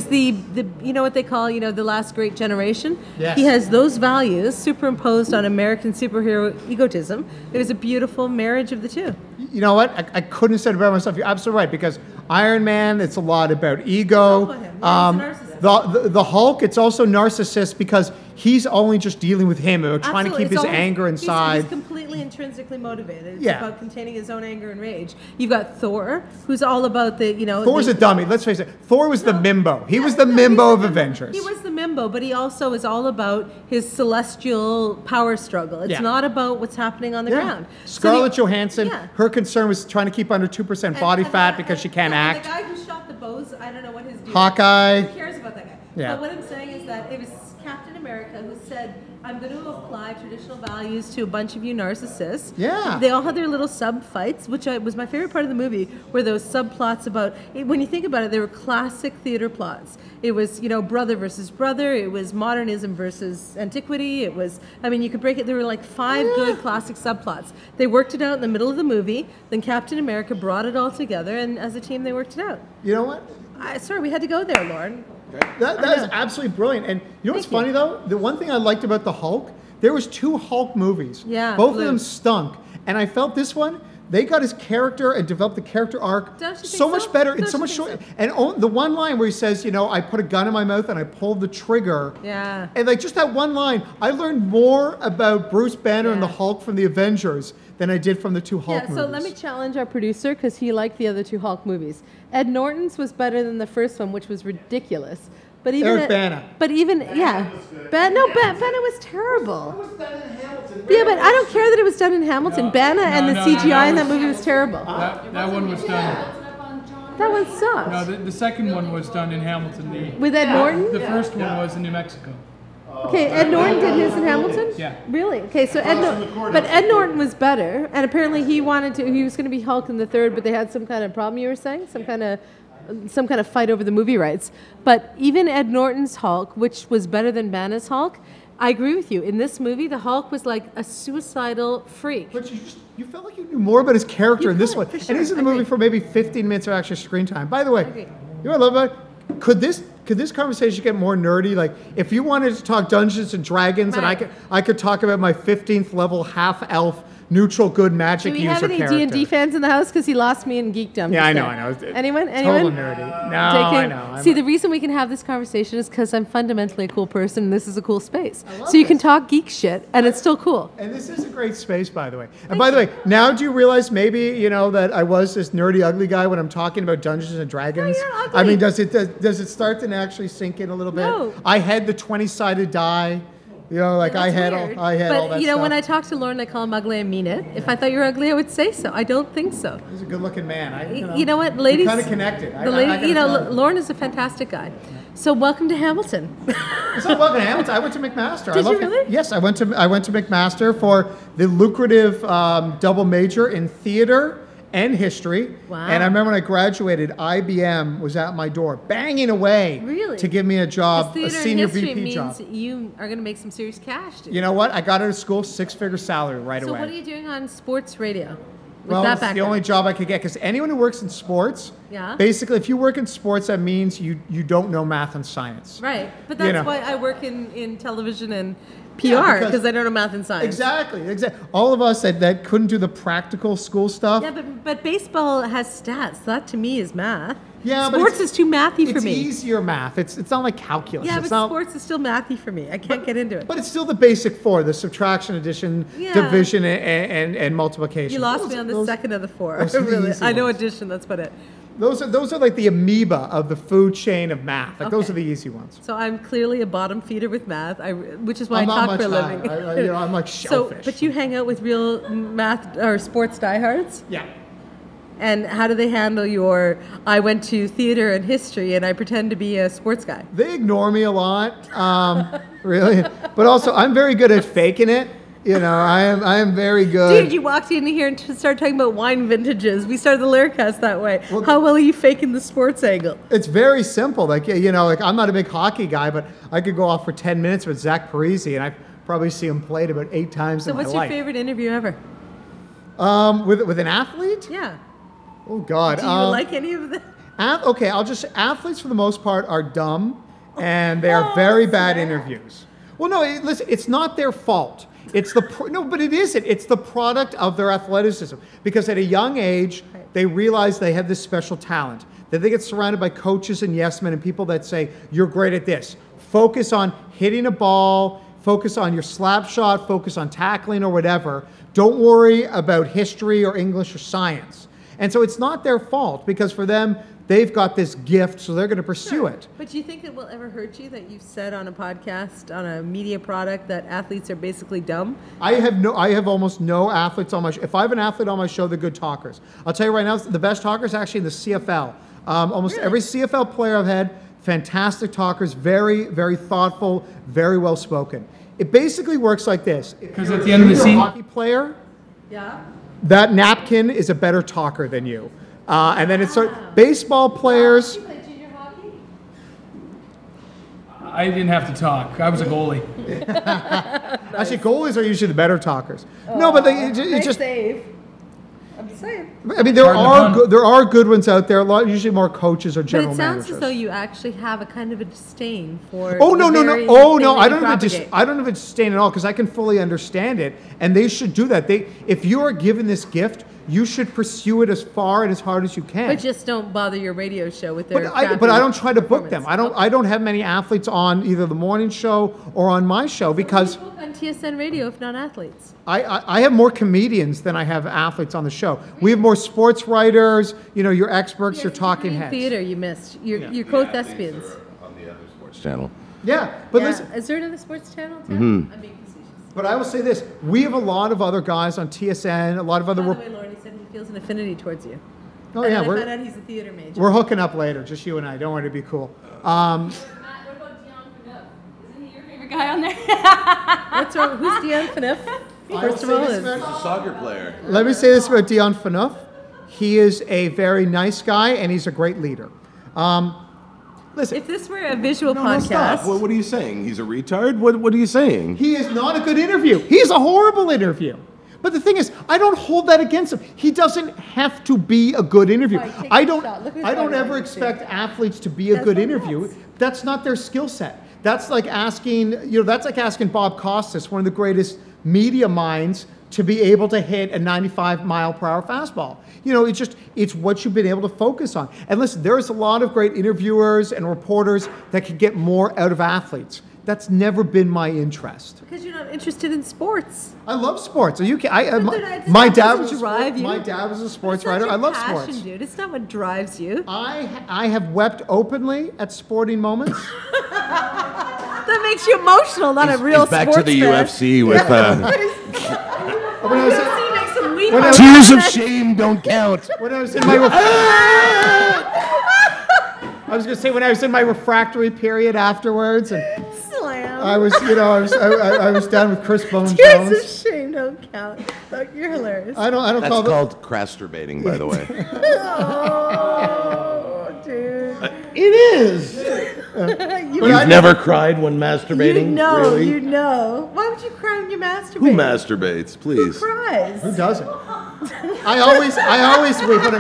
the you know what they call, the last great generation? Yes. He has those values superimposed on American superhero egotism. It was a beautiful marriage of the two. You know what? I couldn't have said it better myself. You're absolutely right, because Iron Man, it's a lot about ego. It's all about him. Yeah, he's a narcissist. The Hulk, it's also narcissist because he's only just dealing with him, or trying to Absolutely. keep It's his always- anger inside. He's completely intrinsically motivated. It's Yeah. about containing his own anger and rage. You've got Thor, who's all about the, Thor's a dummy. Let's face it. Thor was the Mimbo. He was the Mimbo of Avengers. He was the Mimbo, but he also is all about his celestial power struggle. It's not about what's happening on the ground. Scarlett So Johansson, her concern was trying to keep under 2% body fat because she can't act. The guy who shot the bows, I don't know what his deal is. Hawkeye. Who cares about that guy? Yeah. But what I'm saying is that it was Captain America who said, I'm going to apply traditional values to a bunch of you narcissists. Yeah. They all had their little sub fights, which was my favorite part of the movie, were those subplots about, when you think about it, they were classic theater plots. It was, brother versus brother. It was modernism versus antiquity. It was, you could break it. There were like 5 good classic subplots. They worked it out in the middle of the movie. Then Captain America brought it all together, and as a team, they worked it out. You know what? Sorry, we had to go there, Lauren. That is absolutely brilliant. And you know what's funny though? The one thing I liked about the Hulk, there was 2 Hulk movies. Yeah, both blue. of them stunk. And I felt this one, they got his character and developed the character arc Don't you think so much so? better and Don't so you much think short. so? And the one line where he says, I put a gun in my mouth and I pulled the trigger. Yeah. And like just that one line, I learned more about Bruce Banner and the Yeah. Hulk from the Avengers than I did from the 2 Hulk movies. So let me challenge our producer because he liked the other 2 Hulk movies. Ed Norton's was better than the first one, which was ridiculous. But even Eric Bana. But even Bana was terrible. It was done in Hamilton. Yeah, but I don't care that it was done in Hamilton. Bana and the no, CGI in that that movie was terrible. That one was done. That one sucked. No, the second one was done in Hamilton. With Ed Norton? The first one was in New Mexico. Okay, Ed Norton did his in Hamilton? Yeah. Really? Okay, so but Ed Norton was better, and apparently he was going to be Hulk in the third, but they had some kind of problem, you were saying? Some kind of fight over the movie rights. But even Ed Norton's Hulk, which was better than Banner's Hulk, I agree with you. In this movie, the Hulk was like a suicidal freak. But you felt like you knew more about his character in this could, one. for sure. And he's in the movie for maybe 15 minutes of actual screen time. By the way, agree. you know what I love about it? Could this conversation get more nerdy? Like, if you wanted to talk Dungeons and Dragons, and I could talk about my 15th level half-elf neutral good magic Do we user have any character. D&D fans in the house? Because he lost me in geekdom. Yeah, I know, just there. I know. Anyone? Total nerdy. No, I know. See, the reason we can have this conversation is because I'm fundamentally a cool person, and this is a cool space. So you can talk geek shit, and it's still cool. And this is a great space, by the way. And by the way, now do you realize maybe, that I was this nerdy, ugly guy when I'm talking about Dungeons and Dragons? you're ugly. I mean, does it start to actually sink in a little bit? No. I had the 20-sided die. I had all Weird. that But stuff. when I talk to Lauren, I call him ugly and mean it. If I thought you were ugly, I would say so. I don't think so. He's a good-looking man. You know what, ladies? kind of connected. Lauren is a fantastic guy. So welcome to Hamilton. It's not welcome to Hamilton. I went to McMaster. Did you really? Yes, I went to McMaster for the lucrative double major in theater and history. Wow. And I remember when I graduated, IBM was at my door, banging away Really? to give me a job, a Theater senior and history VP means job. you are going to make some serious cash. Dude. You know what? I got out of school, 6-figure salary right So away. what are you doing on sports radio? With Well, that it's the background? only job I could get, because anyone who works in sports, Yeah. basically, if you work in sports, that means you don't know math and science. Right, but You that's know. why I work in television and PR, Yeah, because I don't know math and science. Exactly. All of us that couldn't do the practical school stuff. Yeah, but baseball has stats. That to me is math. Yeah, but sports it's- is too mathy for It's me. easier math. It's not like calculus. Yeah, it's but not, sports is still mathy for me. I can't get into it. But it's still the basic 4: the subtraction, addition, Yeah. division, and multiplication. You lost me on the second of the 4. those are the Really, easy I know ones. addition. That's about it. Those are like the amoeba of the food chain of math. Like those Okay. are the easy ones. So I'm clearly a bottom feeder with math, which is why I'm I not talk for a much living. that. I'm like shellfish. But you hang out with real math or sports diehards? Yeah. And how do they handle your, I went to theater and history and I pretend to be a sports guy? They ignore me a lot, really. But also, I'm very good at faking it. You know, I am very good. Dude, you walked in here and started talking about wine vintages. We started the Laircast that way. Well, How well are you faking the sports angle? It's very simple. Like, you know, like I'm not a big hockey guy, but I could go off for 10 minutes with Zach Parisi, and I probably see him played about 8 times So in my what's life. your favorite interview ever? With an athlete? Yeah. Oh God. Do you like any of them? Okay, athletes for the most part are dumb, and they are very bad interviews. Well, no, listen, it's not their fault. It's no, but it isn't. It's the product of their athleticism. Because at a young age, they realize they have this special talent. That they get surrounded by coaches and yes men and people that say, you're great at this. Focus on hitting a ball, focus on your slap shot, focus on tackling or whatever. Don't worry about history or English or science. And so it's not their fault because for them, they've got this gift, so they're going to pursue it. But do you think it will ever hurt you that you've said on a podcast, on a media product, that athletes are basically dumb? I have almost no athletes on my show. If I have an athlete on my show, they're good talkers. I'll tell you right now, the best talkers actually in the CFL. Almost every CFL player I've had, fantastic talkers, very, very thoughtful, very well spoken. It basically works like this. Because at the end of the If you're a season, hockey player, Yeah. that napkin is a better talker than you. And then it's baseball players. You play junior hockey? I didn't have to talk. I was a goalie. Actually, goalies are usually the better talkers. No, but it's Nice just. save. I'm just saying. I mean, there Pardon the pun. there are good ones out there. Usually more coaches or But general it sounds managers. as though you actually have a kind of a disdain for. Oh the no. very Oh thing no! that I you don't have a propagate. I don't have a disdain at all because I can fully understand it, and they should do that. If you are given this gift, you should pursue it as far and as hard as you can. But just don't bother your radio show with their. But I don't try to book them. performance. I don't have many athletes on either the morning show or on my show because Who do you book on TSN Radio if not athletes? I have more comedians than I have athletes on the show. We have more sports writers. You know, your experts, your talking heads. Theater you missed. Your co-thespians. On the other sports channel. Yeah, but Yeah. listen. Is there another sports channel too? Mm-hmm. I'm being facetious. But I will say this: we have a lot of other guys on TSN. A lot of other. By the way, Lauren, he said he feels an affinity towards you. Oh And yeah, then I we're found out he's a theater major. we're hooking up later, just you and I. Don't worry, to be cool. Matt, what about Dion Phaneuf? Isn't he your favorite guy on there? What's wrong? Who's Dion Phaneuf? First of all, He's a soccer player. Let me say this about Dion Phaneuf. He is a very nice guy, and he's a great leader. Listen, if this were a visual No, podcast, stop. What are you saying? He's a retard? What are you saying? he is not a good interview. He's a horrible interview. But the thing is, I don't hold that against him. He doesn't have to be a good interview. All right, take I a don't. shot. Look who's I don't fighting ever you, expect too. athletes to be a That's good what interview. it is. That's not their skill set. That's like asking. That's like asking Bob Costas, one of the greatest media minds, to be able to hit a 95-mile-per-hour fastball. You know, it's what you've been able to focus on. And listen, there's a lot of great interviewers and reporters that can get more out of athletes. That's never been my interest. because you're not interested in sports. I love sports. Are you? My dad was drive you. my dad was a sports It's not writer. your I love passion, sports. dude. It's not what drives you. I have wept openly at sporting moments. That makes you emotional, not a real He's back to sports the fan. UFC with When I was, UFC makes some weep When I- on tears of that. shame don't count. when I was in my I was going to say when I was in my refractory period afterwards, and Slam. I was I was down with Chris Bone Tears of Jones. shame don't count. Look, you're hilarious. I don't That's call called crasturbating, by the way. Oh, dude. It is. You've never cried when masturbating? You know, Really? you know. Why would you cry when you masturbate? Who masturbates, Who please? cries? Who doesn't? I always weep when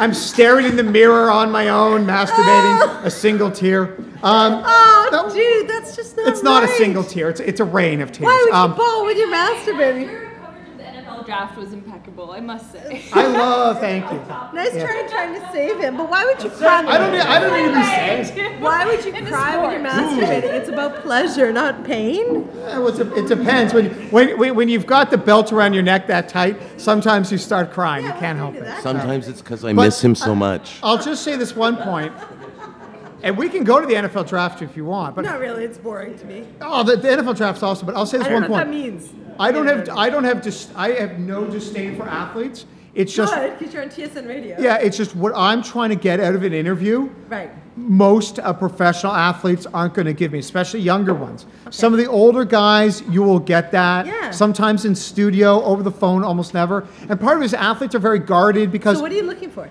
I'm staring in the mirror on my own, masturbating, a single tear. Oh, no, dude, that's just not it's not a right. single tear. It's a rain of tears. Why would you bawl when you're masturbating? Your coverage of the NFL NFL draft was impeccable, I must say. I love, thank you. Nice trying to save him, but why would you cry? I don't need to be saved. Why would you cry when you're masturbating? It's about pleasure, not pain. Well, it depends. When you've got the belt around your neck that tight, sometimes you start crying. You can't help it. Sometimes it's because I miss him so much. I'll just say this one point, and we can go to the NFL draft if you want. But Not really. It's boring to me. oh, the NFL draft's awesome. But I'll say this I don't one know what point. that means. I have no disdain for athletes. It's just Good, because you're on TSN radio. yeah. It's just what I'm trying to get out of an interview. Right. Most professional athletes aren't going to give me, especially younger ones. Some of the older guys, you will get that. Yeah. Sometimes in studio, over the phone, almost never. And part of it is athletes are very guarded because So what are you looking for?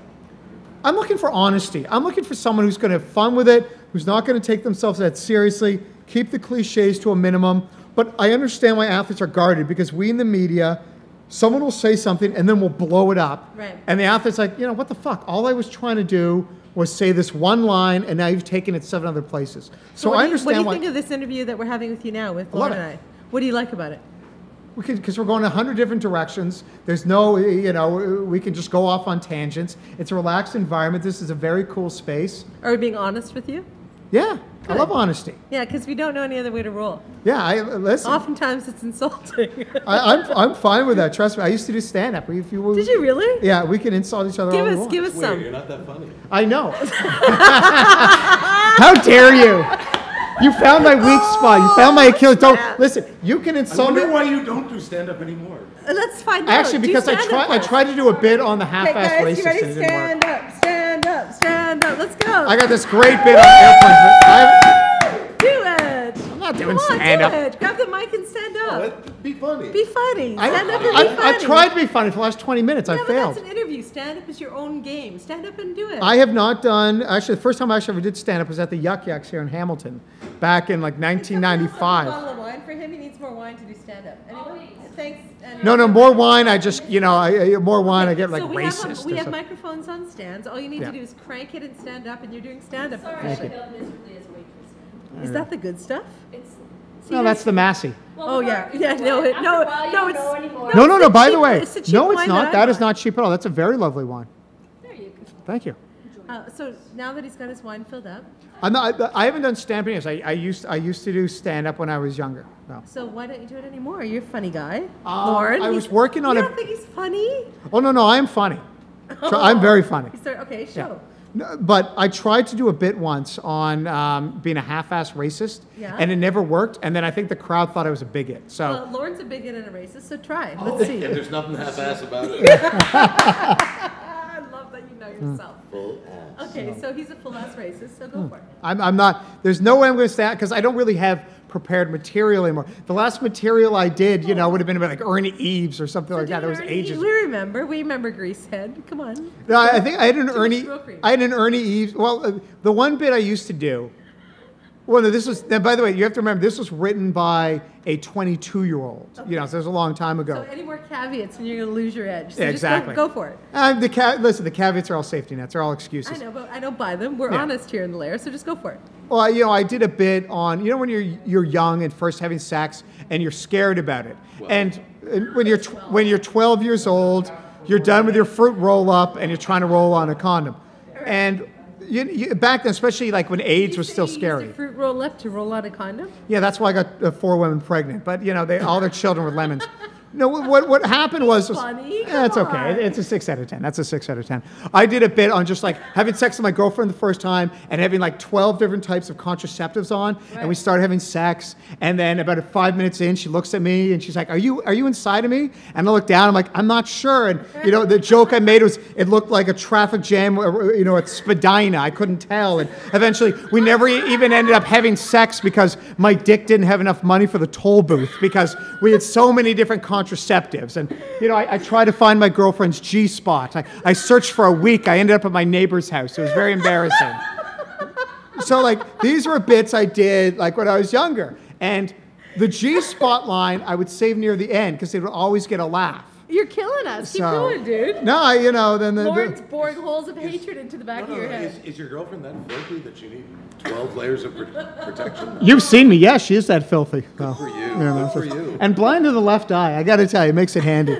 I'm looking for honesty. I'm looking for someone who's going to have fun with it, who's not going to take themselves that seriously, keep the cliches to a minimum. But I understand why athletes are guarded because we in the media, someone will say something and then we'll blow it up. Right. And the athlete's like, what the fuck? All I was trying to do was say this one line and now you've taken it 7 other places. So I understand What do you why. think of this interview that we're having with you now with love Laura and it. I? What do you like about it? Because we're going 100 different directions. There's no, we can just go off on tangents. It's a relaxed environment. This is a very cool space. Are we being honest with you? Yeah, I Good. love honesty. Yeah, because we don't know any other way to roll. Yeah, listen. Oftentimes it's insulting. I'm fine with that. Trust me. I used to do stand up. Did you really? Yeah, we can insult each other. all we want. Give us some. You're not that funny. I know. How dare you? You found my weak spot. You found my Achilles. Don't listen. You can insult me. why you don't do stand-up anymore. Let's find out. Actually, because I tried to do a bit on the half-assed guys, racist you ready? and it didn't work. Stand up, stand up, stand up. Let's go. I got this great bit on airplanes. Do it. I'm not doing Come on, stand up. do it. Grab the mic and stand up. Be funny. Be funny. Stand up and be funny. I've tried to be funny for the last 20 minutes. I Yeah, but failed. that's an interview. Stand up is your own game. Stand up and do it. I have not done, actually, the first time I actually ever did stand up was at the Yuck Yucks here in Hamilton back in like A 1995. bottle of wine for him. He needs more wine to do stand up. Anyone? Thanks. Anyway. No, more wine. I just, more wine. I get like So we racist. have, or we have something. microphones on stands. All you need Yeah. to do is crank it and stand up, and you're doing stand up. Sorry, I failed miserably as a waitress. Is that the good stuff? It's No, that's the Massey. Oh, yeah. Yeah, After no, a while, you no, don't it's- know anymore. No. the By cheap- the way, it's the cheap no, it's wine not. that I That is buy. not cheap at all. That's a very lovely wine. There you go. Thank you. So now that he's got his wine filled up, I haven't done stand-up yet. I used to do stand-up when I was younger. No. so why don't you do it anymore? You're a funny guy. I was he's- working on you a- don't think he's funny? Oh no, I am funny. I'm very funny. Okay, show. Yeah. No, but I tried to do a bit once on being a half-assed racist, Yeah. and it never worked. And then I think the crowd thought I was a bigot. So Well, Lauren's a bigot and a racist, so try. Let's see. And there's nothing half-ass about it. I love that you know yourself. Full ass. Okay, so he's a full-ass racist, so go for it. I'm not. There's no way I'm going to stand because I don't really have prepared material anymore. The last material I did, would have been about like Ernie Eves or something like that. That was ages. We remember Greasehead. Come on. No, I think I had an much Ernie. throat cream. I had an Ernie Eves. Well, the one bit I used to do. Well, this was. Now, by the way, you have to remember this was written by a 22-year-old. So it was a long time ago. So any more caveats and you're going to lose your edge. So Yeah, just exactly. go for it. Listen, the caveats are all safety nets. They're all excuses. I know, but I don't buy them. We're Yeah. honest here in the Lair, so just go for it. Well, I did a bit on, when you're young and first having sex and you're scared about it, and when you're 12 years old, you're done with your fruit roll up and you're trying to roll on a condom, and you back then, especially like when AIDS was still scary. Use a fruit roll up to roll out a condom. Yeah, that's why I got 4 women pregnant. But all their children were lemons. No, what happened was funny. Yeah, it's Come okay. on. It's a 6 out of 10. That's a 6 out of 10. I did a bit on just like having sex with my girlfriend the first time and having like 12 different types of contraceptives on, and we started having sex. And then about 5 minutes in, she looks at me and she's like, "Are you inside of me?" And I look down. I'm like, "I'm not sure." And the joke I made was it looked like a traffic jam, at Spadina. I couldn't tell. And eventually, we never even ended up having sex because my dick didn't have enough money for the toll booth because we had so many different contraceptives. And I tried to find my girlfriend's G-spot. I searched for a week. I ended up at my neighbor's house. It was very embarrassing. So these were bits I did when I was younger. And the G-spot line I would save near the end because it would always get a laugh. You're killing us. Keep So- going, dude. No, then Lauren's boring holes of hatred into the back of your head. Is your girlfriend that filthy that you need 12 layers of protection? You've seen me. Yes, she is that filthy. Good for you. Yeah, Good for you. And blind to the left eye. I got to tell you, it makes it handy.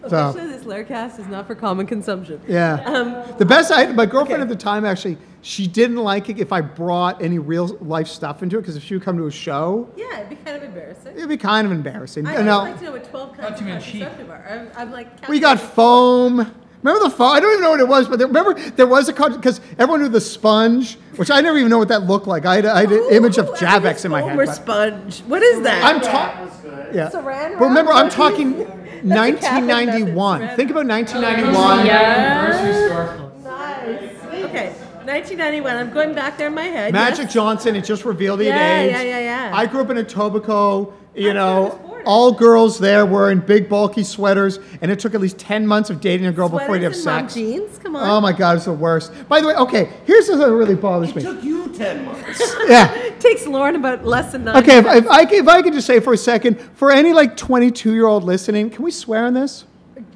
So Officially, this Laircast is not for common consumption. yeah, the best. My girlfriend at the time actually, she didn't like it if I brought any real life stuff into it because if she would come to a show, Yeah, it'd be kind of embarrassing. it'd be kind of embarrassing. I'd like to know what 12 kinds Thought you of meant sheep. contraceptive are. I'm like, We got foam. Remember the foam? I don't even know what it was, but remember there was a because everyone knew the sponge, which I never even know what that looked like. I had an image of Javex in my head. Or but- sponge. What is that? I'm That talking. was good. Yeah. Saran But remember, wrap? I'm talking Catholic 1991. methods, Think about Goes to 1991. the grocery store. Nice. Okay, 1991. I'm going back there in my head. Magic yes. Johnson, it just revealed the Yeah, age. yeah. I grew up in Etobicoke, I was born. all girls there were in big bulky sweaters, and it took at least 10 months of dating a girl before you'd have Sweaters and mom sex. jeans. Come on. Oh my God, it's the worst. By the way, okay, here's something that really bothers It me. took you 10 months. Yeah. It takes Lauren about less than 9. Okay, if I could just say for a second, for any like 22-year-old listening, can we swear on this?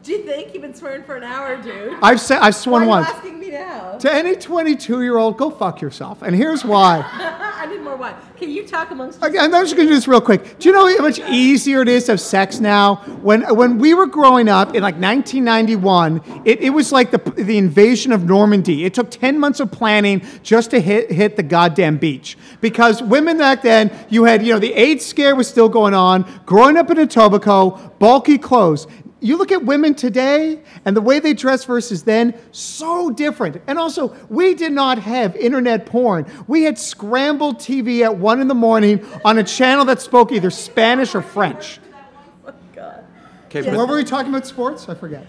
Do you think you've been swearing for an hour, dude? I've Why sworn are you once. asking me now? To any 22-year-old, go fuck yourself. And here's why. I need more wine. Can you talk amongst Okay, I'm just going to do this real quick. Do you know how much easier it is to have sex now? When we were growing up in like 1991, it was like the invasion of Normandy. It took 10 months of planning just to hit the goddamn beach. Because women back then, you had, the AIDS scare was still going on, growing up in Etobicoke, bulky clothes. You look at women today and the way they dress versus then, so different. And also, we did not have internet porn. We had scrambled TV at 1 in the morning on a channel that spoke either Spanish or French. Oh, God. Okay, What were we talking about sports? I forget.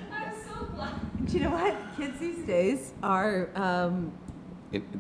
Do you know what? Kids these days are,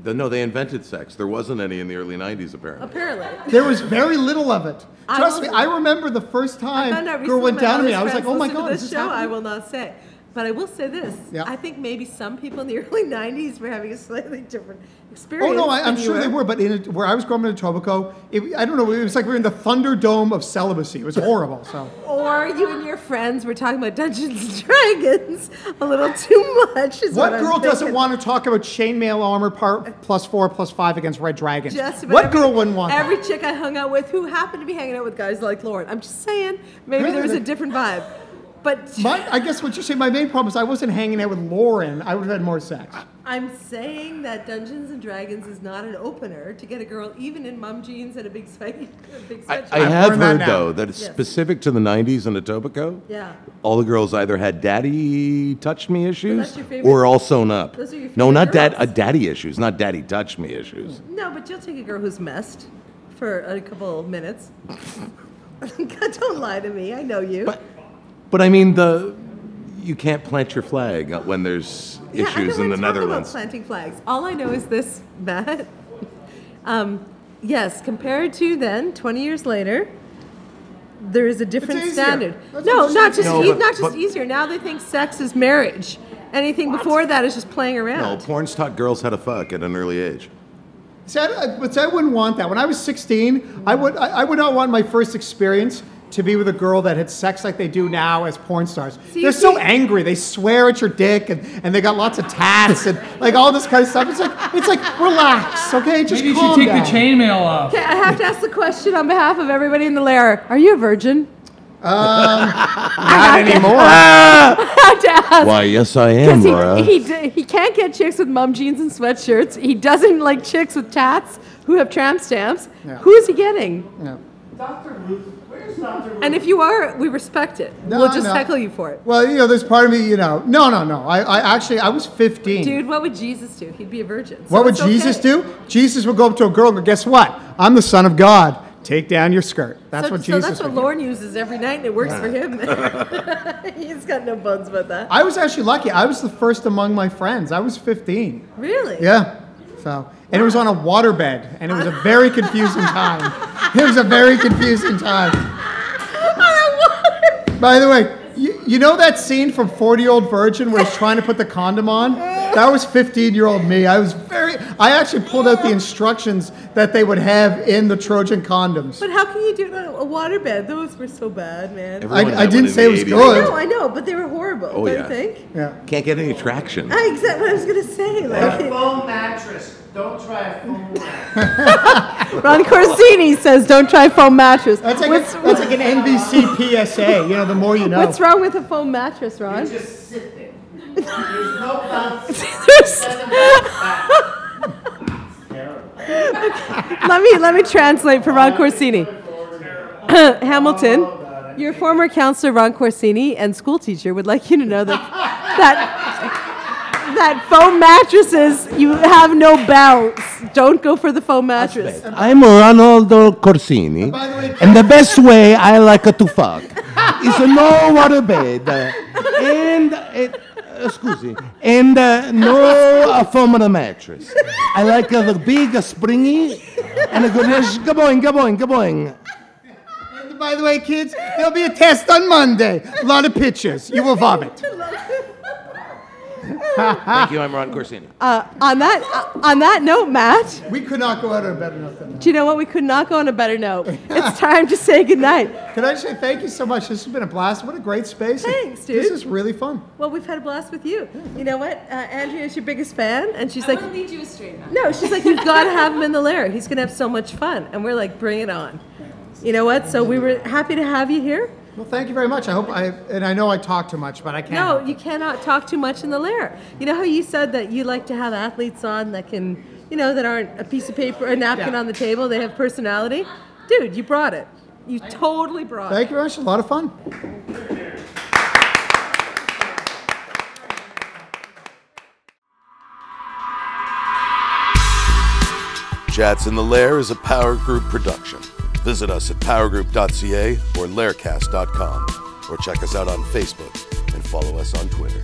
no, they invented sex. There wasn't any in the early 90s, apparently. apparently. There was very little of it. I Trust me, will- I remember the first I found time out girl recently went my down to me. other I was like, friends oh my listen to God, this is this show, I happening? will not say. But I will say this. Yeah. I think maybe some people in the early 90s were having a slightly different experience. Oh no, I'm than sure you they were, but where I was growing up in Etobicoke, I don't know, it was like we were in the Thunderdome of celibacy. It was horrible. So Or you and your friends were talking about Dungeons and Dragons a little too much. Is what what girl I'm doesn't thinking. want to talk about chainmail armor +4/+5 against red dragons? Just about What every, girl wouldn't want every that? chick I hung out with who happened to be hanging out with guys like Lauren. I'm just saying, maybe there was a different vibe. But I guess what you're saying, my main problem is I wasn't hanging out with Lauren. I would have had more sex. I'm saying that Dungeons and Dragons is not an opener to get a girl even in mum jeans and a big sweatshirt. I have learned that heard, now. though, that it's Yes. specific to the 90s in Etobicoke. Yeah. All the girls either had daddy touched me issues that's your favorite- or all sewn up. Those are your No, favorite not girls. daddy issues, not daddy touched me issues. No, but you'll take a girl who's messed for a couple of minutes. Don't lie to me. I know you. But I mean, you can't plant your flag when there's Yeah, I issues don't in wanna the talk Netherlands. About planting flags. All I know is this, Matt. Yes, compared to then, 20 years later, there is a different easier. standard. That's No, what not you're just saying. No, not just but- easier. Now they think sex is marriage. Anything before that is just playing No, around. porn's taught girls how to fuck at an early age. See, I wouldn't want that. When I was 16, I would not want my first experience to be with a girl that had sex like they do now as porn stars. See, They're so see- angry. They swear at your dick and they got lots of tats and like all this kind of stuff. It's like relax, okay? Just Maybe you should calm take down. the chainmail off. Okay, I have to ask the question on behalf of everybody in the Lair. Are you a virgin? Not anymore. I have to ask. Why, yes, I am, Laura. Because he can't get chicks with mum jeans and sweatshirts. He doesn't like chicks with tats who have tramp stamps. Yeah. Who is he getting? Yeah. Dr. Ruth, where's Dr. Ruth? And if you are, we respect it. No, we'll just no. heckle you for it. Well, there's part of me, no. I was 15. Dude, what would Jesus do? He'd be a virgin. So What would it's okay. Jesus do? Jesus would go up to a girl and go, guess what? I'm the Son of God. Take down your skirt. That's what Jesus So that's what would do. Lauren uses every night, and it works for him. He's got no bones about that. I was actually lucky. I was the first among my friends. I was 15. Really? Yeah. So, and it was on a waterbed, and it was a very confusing time. It was a very confusing time. By the way, you know that scene from 40-Year-Old Virgin where he's trying to put the condom on? That was 15-year-old me. I actually pulled out the instructions that they would have in the Trojan condoms. But how can you do it on a waterbed? Those were so bad, man. Everyone had I one didn't in say the it was 80s. good. I know, but they were horrible. Oh, don't yeah. you think? Yeah. Can't get any traction. Exactly what I was gonna say. Or a Like, foam mattress. don't try a foam mattress. Ron Corsini says, "Don't try foam mattress." That's like an NBC PSA. You know, the more you know. What's wrong with a foam mattress, Ron? You just sit there. There's no bounce. Let me translate for Ron Corsini. Hamilton, your former counselor Ron Corsini and school teacher would like you to know that foam mattresses, you have no bounce. Don't go for the foam mattress. I'm Ronaldo Corsini, and the best way I like to fuck is a no water bed and no foam mattress. I like a big, springy, and a good gaboing. And by the way, kids, there'll be a test on Monday. A lot of pictures. You will vomit. Thank you, I'm Ron Corsini. On that note, Matt, We could not go out on a better note than that. do you know what? We could not go on a better note. It's time to say goodnight. Can I say thank you so much? This has been a blast. What a great space. Thanks, dude. This is really fun. Well, we've had a blast with you. You know what? Andrea's your biggest fan, and she's I like, will lead you astray, man. no, she's like, you've got to have him in the Lair. He's going to have so much fun. And we're like, bring it on. You know what? So we were happy to have you here. Well, thank you very much. I know I talk too much, but I can't. No, you cannot talk too much in the Lair. You know how you said that you like to have athletes on that can, that aren't a piece of paper, a napkin on the table. They have personality. Dude, you brought it. You totally brought it. Thank you very much. A lot of fun. Chats in the Lair is a Power Group production. Visit us at powergroup.ca or laircast.com, or check us out on Facebook and follow us on Twitter.